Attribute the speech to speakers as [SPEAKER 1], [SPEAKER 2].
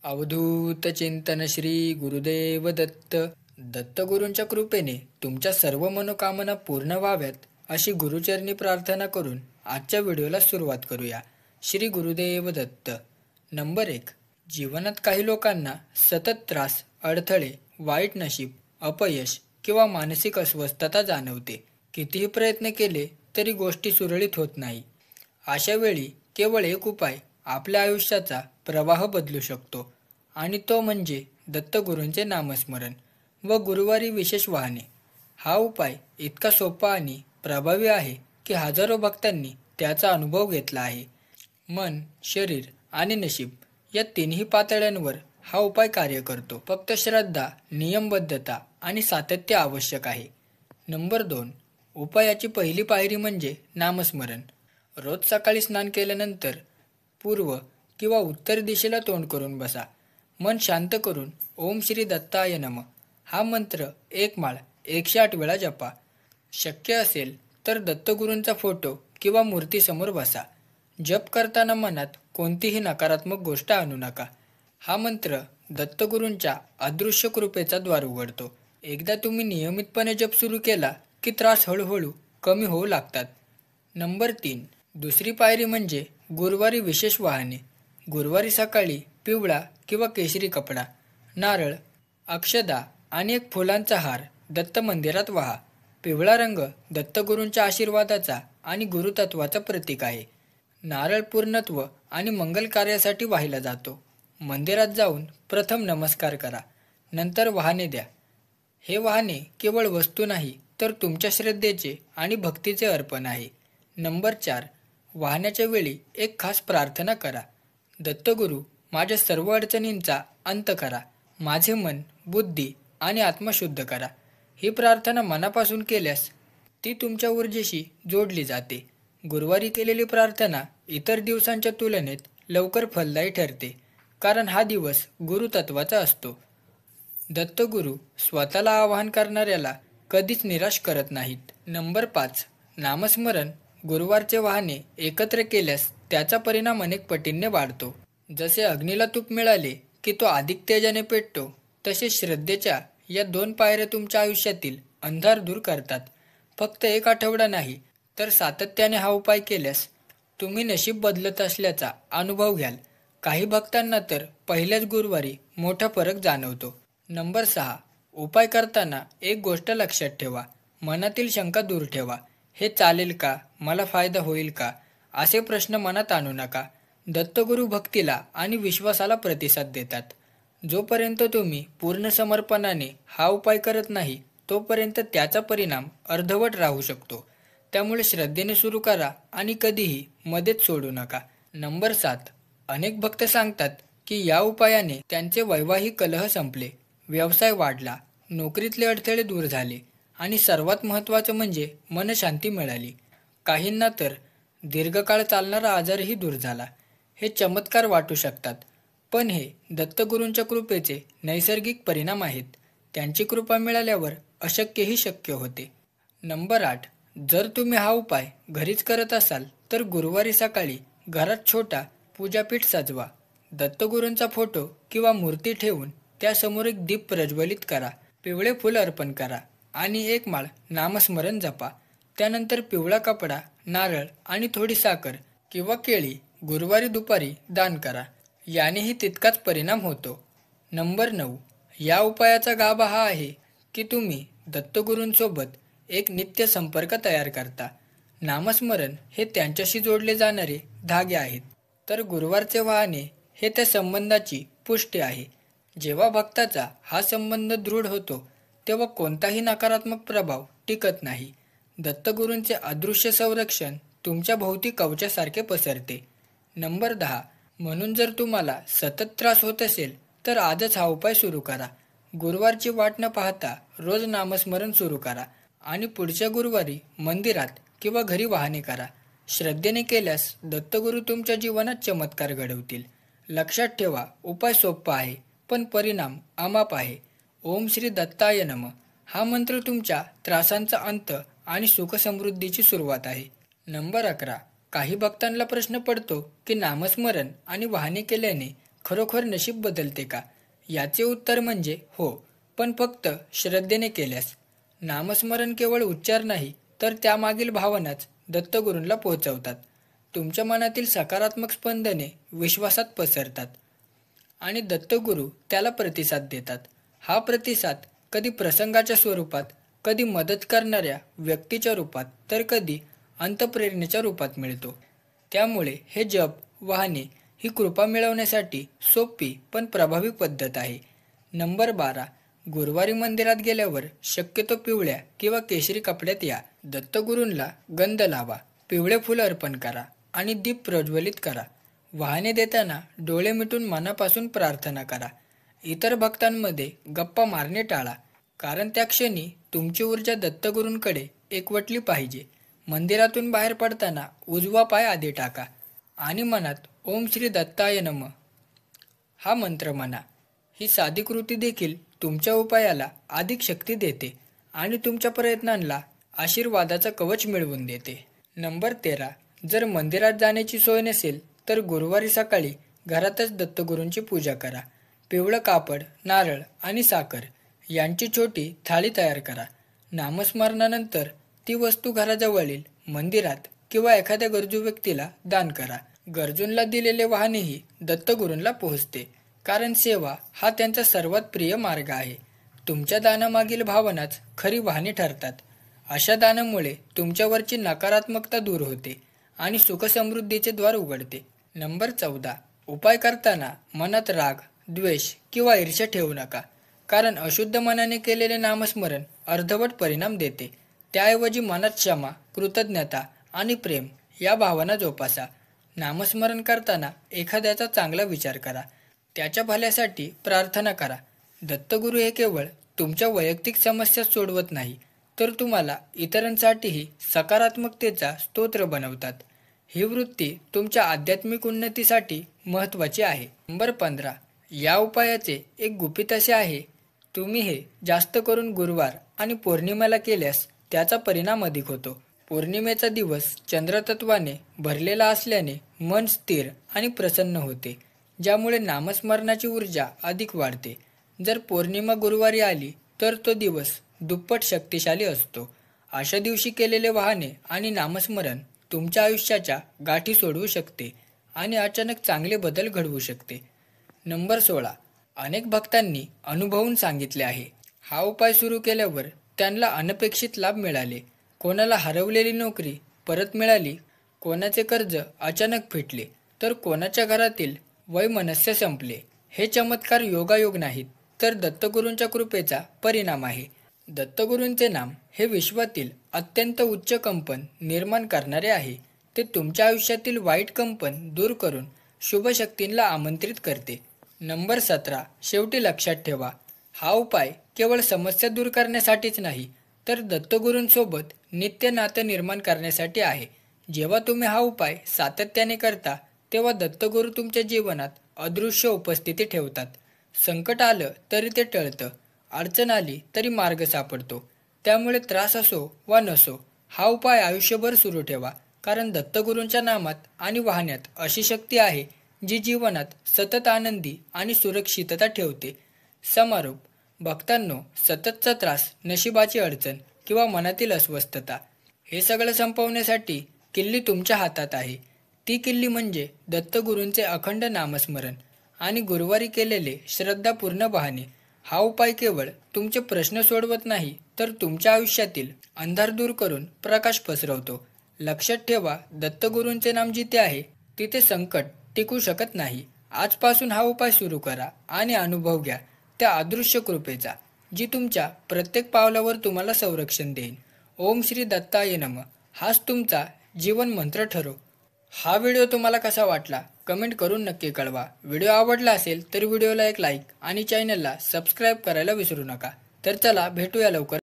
[SPEAKER 1] अवधूत चिंतन श्री गुरुदेव दत्त. दत्तगुरूंच्या कृपेने तुमच्या सर्व मनोकामना पूर्ण व्हाव्यात अशी गुरुचरणी प्रार्थना करून आजच्या व्हिडिओला सुरुवात करूया. श्री गुरुदेव दत्त. नंबर 1. जीवनात काही लोकांना सतत त्रास, अडथळे, वाईट नशीब, अपयश किंवा मानसिक अस्वस्थता जाणवते. कितीही प्रयत्न केले तरी गोष्टी सुरळीत होत नाही. अशा वेळी केवळ एक उपाय आपल्या आयुष्याचा प्रवाह बदलू शकतो आणि तो म्हणजे दत्तगुरूंचे नामस्मरण व गुरुवारी विशेष वाहने. हा उपाय इतका सोपा आणि प्रभावी आहे की हजारो भक्तांनी त्याचा अनुभव घेतला आहे. मन, शरीर आणि नशीब या तिन्ही पातळ्यांवर हा उपाय कार्य करतो. फक्त श्रद्धा, नियमबद्धता आणि सातत्य आवश्यक आहे. नंबर 2. उपायाची पहिली पायरी म्हणजे नामस्मरण. रोज सकाळी स्नान केल्यानंतर पूर्व किंवा उत्तर दिशेला तोंड करून बसा. मन शांत करून ओम श्री दत्ताय नमः हा मंत्र 1 माळ 108 वेळा जपा. शक्य असेल तर दत्तगुरूंचा फोटो किंवा मूर्तीसमोर बसा. जप करताना मनात कोणतीही नकारात्मक गोष्ट आणू नका. हा मंत्र दत्तगुरूंच्या अदृश्य कृपेचा द्वार उघडतो. एकदा तुम्ही नियमितपणे जप सुरू केला की त्रास हळूहळू कमी होऊ लागतात. नंबर 3. दुसरी पायरी म्हणजे गुरुवारी विशेष वाहने. गुरुवारी सकाळी पिवळा किंवा केशरी कपडा, नारळ, अक्षदा आणि एक फुलांचा हार दत्त मंदिरात वाहा. पिवळा रंग दत्तगुरूंच्या आशीर्वादाचा आणि गुरुतत्वाचा प्रतीक आहे. नारळ पूर्णत्व आणि मंगल कार्यासाठी वाहिला जातो. मंदिरात जाऊन प्रथम नमस्कार करा, नंतर वाहने द्या. हे वाहने केवळ वस्तू नाही तर तुमच्या श्रद्धेचे आणि भक्तीचे अर्पण आहे. नंबर 4. वाहण्याच्या वेळी एक खास प्रार्थना करा. दत्तगुरू, माझ्या सर्व अडचणींचा अंत करा. माझे मन, बुद्धी आणि आत्मा शुद्ध करा. ही प्रार्थना मनापासून केल्यास ती तुमच्या ऊर्जेशी जोडली जाते. गुरुवारी केलेली प्रार्थना इतर दिवसांच्या तुलनेत लवकर फलदायी ठरते, कारण हा दिवस गुरुतत्वाचा असतो. दत्तगुरू स्वतःला आवाहन करणाऱ्याला कधीच निराश करत नाहीत. नंबर 5. नामस्मरण गुरुवारचे वाहने एकत्र केल्यास त्याचा परिणाम अनेक पटींने वाढतो. जसे अग्नीला तूप मिळाले की तो अधिक तेजाने पेटतो, तसे श्रद्धेच्या या 2 पायऱ्या तुमच्या आयुष्यातील अंधार दूर करतात. फक्त एक आठवडा नाही तर सातत्याने हा उपाय केल्यास तुम्ही नशीब बदलत असल्याचा अनुभव घ्याल. काही भक्तांना तर पहिल्याच गुरुवारी मोठा फरक जाणवतो. नंबर 6. उपाय करताना एक गोष्ट लक्षात ठेवा. मनातील शंका दूर ठेवा. हे चालेल का? मला फायदा होईल का? असे प्रश्न मनात आणू नका. दत्तगुरू भक्तीला आणि विश्वासाला प्रतिसाद देतात. जोपर्यंत तुम्ही पूर्ण समर्पणाने हा उपाय करत नाही तोपर्यंत त्याचा परिणाम अर्धवट राहू शकतो. त्यामुळे श्रद्धेने सुरू करा आणि कधीही मध्येच सोडू नका. नंबर 7. अनेक भक्त सांगतात की या उपायाने त्यांचे वैवाहिक कलह संपले, व्यवसाय वाढला, नोकरीतले अडथळे दूर झाले आणि सर्वात महत्त्वाचं म्हणजे मनशांती मिळाली. काहींना तर दीर्घकाळ चालणारा आजारही दूर झाला. हे चमत्कार वाटू शकतात, पण हे दत्तगुरूंच्या कृपेचे नैसर्गिक परिणाम आहेत. त्यांची कृपा मिळाल्यावर अशक्यही शक्य होते. नंबर 8. जर तुम्ही हा उपाय घरीच करत असाल तर गुरुवारी सकाळी घरात छोटा पूजापीठ सजवा. दत्तगुरूंचा फोटो किंवा मूर्ती ठेवून त्यासमोर एक दीप प्रज्वलित करा. पिवळे फूल अर्पण करा आणि 1 माळ नामस्मरण जपा. त्यानंतर पिवळा कपडा, नारळ आणि थोडी साखर किंवा केळी गुरुवारी दुपारी दान करा. यानेही तितकाच परिणाम होतो. नंबर 9. या उपायाचा गाभा हा आहे की तुम्ही दत्तगुरूंसोबत एक नित्य संपर्क तयार करता. नामस्मरण हे त्यांच्याशी जोडले जाणारे धागे आहेत, तर गुरुवारचे वाहने हे त्या संबंधाची पुष्टी आहे. जेव्हा भक्ताचा हा संबंध दृढ होतो तेव्हा कोणताही नकारात्मक प्रभाव टिकत नाही. दत्तगुरूंचे अदृश्य संरक्षण तुमच्या भोवती कवचासारखे पसरते. नंबर 10. म्हणून जर तुम्हाला सतत त्रास होत असेल तर आजच हा उपाय सुरू करा. गुरुवारची वाट न पाहता रोज नामस्मरण सुरू करा आणि पुढच्या गुरुवारी मंदिरात किंवा घरी वाहने करा. श्रद्धेने केल्यास दत्तगुरू तुमच्या जीवनात चमत्कार घडवतील. लक्षात ठेवा, उपाय सोपा आहे पण परिणाम अमाप आहे. ओम श्री दत्ताय नमः हा मंत्र तुमच्या त्रासांचा अंत आणि सुखसमृद्धीची सुरुवात आहे. नंबर 11. काही भक्तांना प्रश्न पडतो की नामस्मरण आणि वाहने केल्याने खरोखर नशीब बदलते का? याचे उत्तर म्हणजे हो, पण फक्त श्रद्धेने केल्यास. नामस्मरण केवळ उच्चार नाही, तर त्यामागील भावनाच दत्तगुरूंना पोहोचवतात. तुमच्या मनातील सकारात्मक स्पंदने विश्वासात पसरतात आणि दत्तगुरू त्याला प्रतिसाद देतात. हा प्रतिसाद कधी प्रसंगाच्या स्वरूपात, कधी मदत करणाऱ्या व्यक्तीच्या रूपात, तर कधी अंतप्रेरणेच्या रूपात मिळतो. त्यामुळे हे जप वाहने ही कृपा मिळवण्यासाठी सोपी पण प्रभावी पद्धत आहे. नंबर 12. गुरुवारी मंदिरात गेल्यावर शक्यतो पिवळ्या किंवा केशरी कपड्यात या. दत्तगुरूंना गंध लावा, पिवळे फुलं अर्पण करा आणि दीप प्रज्वलित करा. वाहने देताना डोळे मिटून मनापासून प्रार्थना करा. इतर भक्तांमध्ये गप्पा मारणे टाळा, कारण त्या क्षणी तुमची ऊर्जा दत्तगुरूंकडे एकवटली पाहिजे. मंदिरातून बाहेर पडताना उजवा पाय आधी टाका आणि मनात ओम श्री दत्ताय नमः हा मंत्र म्हणा. ही साधी कृती देखील तुमच्या उपायाला अधिक शक्ती देते आणि तुमच्या प्रयत्नांना आशीर्वादाचा कवच मिळवून देते. नंबर 13. जर मंदिरात जाण्याची सोय नसेल तर गुरुवारी सकाळी घरातच दत्तगुरूंची पूजा करा. पिवळं कापड, नारळ आणि साखर यांची छोटी थाळी तयार करा. नामस्मरणानंतर ती वस्तू घराजवळील मंदिरात किंवा एखाद्या गरजू व्यक्तीला दान करा. गरजूंना दिलेले वाहनेही दत्तगुरूंना पोहोचते, कारण सेवा हा त्यांचा सर्वात प्रिय मार्ग आहे. तुमच्या दानामागील भावनाच खरी वाहने ठरतात. अशा दानामुळे तुमच्यावरची नकारात्मकता दूर होते आणि सुखसमृद्धीचे द्वार उघडते. नंबर 14. उपाय करताना मनात राग, द्वेष किंवा ईर्ष्या ठेवू नका, कारण अशुद्ध मनाने केलेले नामस्मरण अर्धवट परिणाम देते. त्याऐवजी मनात क्षमा, कृतज्ञता आणि प्रेम या भावना जोपासा. नामस्मरण करताना एखाद्याचा चांगला विचार करा, त्याच्या भल्यासाठी प्रार्थना करा. दत्तगुरू हे केवळ तुमच्या वैयक्तिक समस्या सोडवत नाही, तर तुम्हाला इतरांसाठीही सकारात्मकतेचा स्तोत्र बनवतात. ही वृत्ती तुमच्या आध्यात्मिक उन्नतीसाठी महत्त्वाची आहे. नंबर 15. या उपायाचे एक गुपित असे आहे, तुम्ही हे जास्त करून गुरुवार आणि पौर्णिमेला केल्यास त्याचा परिणाम अधिक होतो. पौर्णिमेचा दिवस चंद्रतत्वाने भरलेला असल्याने मन स्थिर आणि प्रसन्न होते, ज्यामुळे नामस्मरणाची ऊर्जा अधिक वाढते. जर पौर्णिमा गुरुवारी आली तर तो दिवस दुप्पट शक्तिशाली असतो. अशा दिवशी केलेले वाहने आणि नामस्मरण तुमच्या आयुष्याच्या गाठी सोडवू शकते आणि अचानक चांगले बदल घडवू शकते. नंबर 16. अनेक भक्तांनी अनुभवून सांगितले आहे, हा उपाय सुरू केल्यावर त्यांना अनपेक्षित लाभ मिळाले. कोणाला हरवलेली नोकरी परत मिळाली, कोणाचे कर्ज अचानक फिटले, तर कोणाच्या घरातील वैमनस्य संपले. हे चमत्कार योगायोग नाहीत, तर दत्तगुरूंच्या कृपेचा परिणाम आहे. दत्तगुरूंचे नाम हे विश्वातील अत्यंत उच्च कंपन निर्माण करणारे आहे. ते तुमच्या आयुष्यातील वाईट कंपन दूर करून शुभ शक्तींना आमंत्रित करते. नंबर 17. शेवटी लक्षात ठेवा, हा उपाय केवळ समस्या दूर करण्यासाठीच नाही, तर दत्तगुरूंसोबत नित्य नातं निर्माण करण्यासाठी आहे. जेव्हा तुम्ही हा उपाय सातत्याने करता, तेव्हा दत्तगुरू तुमच्या जीवनात अदृश्य उपस्थिती ठेवतात. संकट आलं तरी ते टळतं, अडचण आली तरी मार्ग सापडतो. त्यामुळे त्रास असो वा नसो, हा उपाय आयुष्यभर सुरू ठेवा, कारण दत्तगुरूंच्या नामात आणि वाहण्यात अशी शक्ती आहे जी जीवनात सतत आनंदी आणि सुरक्षितता ठेवते. समारोप. भक्तांनो, सततचा त्रास, नशिबाची अडचण किंवा मनातील अस्वस्थता हे सगळं संपवण्यासाठी किल्ली तुमच्या हातात आहे. ती किल्ली म्हणजे दत्तगुरूंचे अखंड नामस्मरण आणि गुरुवारी केलेले श्रद्धापूर्ण वाहने. हा उपाय केवळ तुमचे प्रश्न सोडवत नाही, तर तुमच्या आयुष्यातील अंधार दूर करून प्रकाश पसरवतो. लक्षात ठेवा, दत्तगुरूंचे नाम जिथे आहे तिथे संकट टिकू शकत नाही. आजपासून हा उपाय सुरू करा आणि अनुभव घ्या त्या अदृश्य कृपेचा, जी तुमच्या प्रत्येक पावलावर तुम्हाला संरक्षण देईल. ओम श्री दत्ताय नमः हाच तुमचा जीवन मंत्र ठरो. हा व्हिडिओ तुम्हाला कसा वाटला कमेंट करून नक्की कळवा. व्हिडिओ आवडला असेल तर व्हिडिओला एक लाईक आणि चॅनलला सबस्क्राईब करायला विसरू नका. तर चला भेटूया लवकर.